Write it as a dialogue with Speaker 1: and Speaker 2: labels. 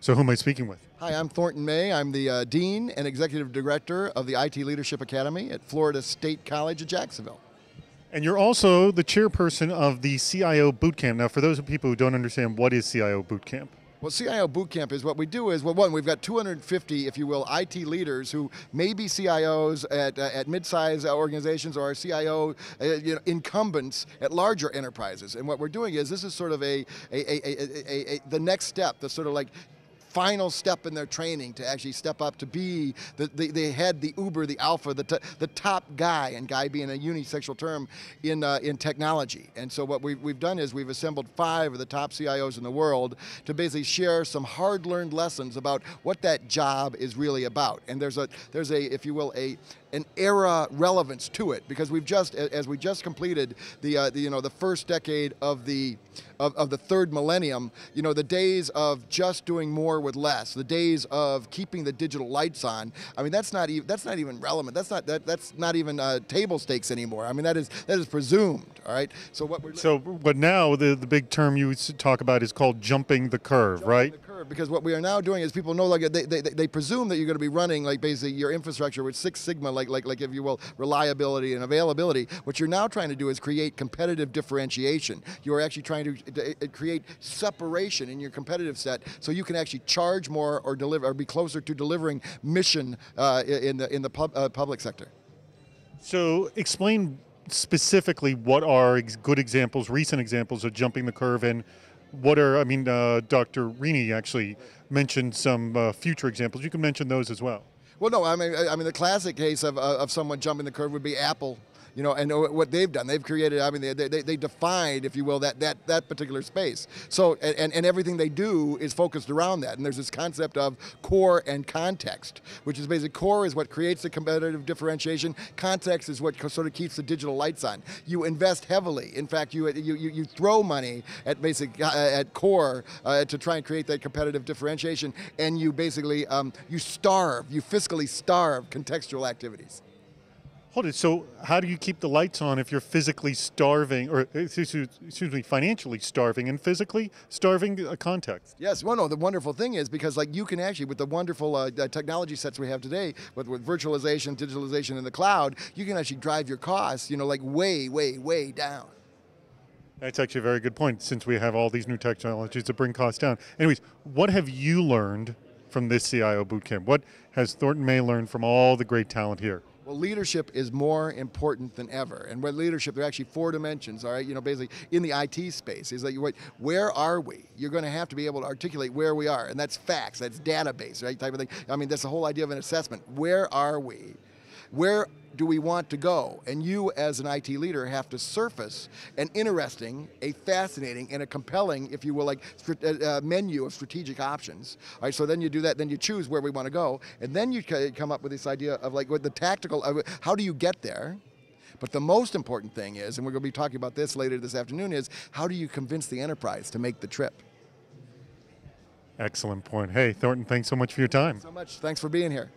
Speaker 1: So who am I speaking with?
Speaker 2: Hi, I'm Thornton May. I'm the Dean and Executive Director of the IT Leadership Academy at Florida State College at Jacksonville.
Speaker 1: And you're also the chairperson of the CIO Boot Camp. Now, for those people who don't understand, what is CIO Boot Camp?
Speaker 2: Well, CIO Boot Camp is what we do is, well, one, we've got 250, if you will, IT leaders who may be CIOs at mid-sized organizations or CIO incumbents at larger enterprises. And what we're doing is, this is sort of the next step, the sort of like final step in their training to actually step up to be the head, the uber, the alpha, the top guy, and guy being a unisexual term in technology. And so what we've done is we've assembled 5 of the top CIOs in the world to basically share some hard-learned lessons about what that job is really about. And there's a if you will, an era relevance to it, because we just completed the first decade of the third millennium. The days of just doing more with less, the days of keeping the digital lights on. I mean, that's not even relevant. That's not even table stakes anymore. I mean, that is presumed. All right. So
Speaker 1: but now the big term you talk about is called jumping the curve, right?
Speaker 2: Because what we are now doing is people know, like, they presume that you're going to be running, like, basically your infrastructure with Six Sigma, like if you will, reliability and availability. What you're now trying to do is create competitive differentiation. You are actually trying to create separation in your competitive set, so you can actually charge more or deliver, or be closer to delivering mission in the public sector.
Speaker 1: So explain specifically what are good examples, recent examples of jumping the curve, and what are, Dr. Rini actually mentioned some future examples. You can mention those as well.
Speaker 2: Well, no, I mean the classic case of someone jumping the curve would be Apple. And what they've done, they've created, they defined, if you will, that particular space. So, and everything they do is focused around that. And there's this concept of core and context, which is basically, core is what creates the competitive differentiation. Context is what sort of keeps the digital lights on. You invest heavily. In fact, you throw money at at core to try and create that competitive differentiation. And you basically, you fiscally starve contextual activities.
Speaker 1: Hold it. So how do you keep the lights on if you're physically starving, or excuse me, financially starving and physically starving a context?
Speaker 2: Yes. Well, no, the wonderful thing is, because like you can actually, with the wonderful technology sets we have today, with virtualization, digitalization in the cloud, you can actually drive your costs, like way, way, way down.
Speaker 1: That's actually a very good point, since we have all these new technologies to bring costs down. Anyways, what have you learned from this CIO boot camp? What has Thornton May learned from all the great talent here?
Speaker 2: Well, leadership is more important than ever. And with leadership, there are actually 4 dimensions, all right? Basically, in the IT space, is like, where are we? You're going to have to be able to articulate where we are. And that's facts, that's database, right, type of thing. I mean, that's the whole idea of an assessment. Where are we? Where do we want to go? And you, as an IT leader, have to surface an interesting, a fascinating, and a compelling, if you will, like menu of strategic options. All right, so then you do that, then you choose where we want to go, and then you come up with this idea of like what the tactical, how do you get there? But the most important thing is, and we're going to be talking about this later this afternoon, is how do you convince the enterprise to make the trip?
Speaker 1: Excellent point. Hey, Thornton, thanks so much for your time.
Speaker 2: Thanks so much. Thanks for being here.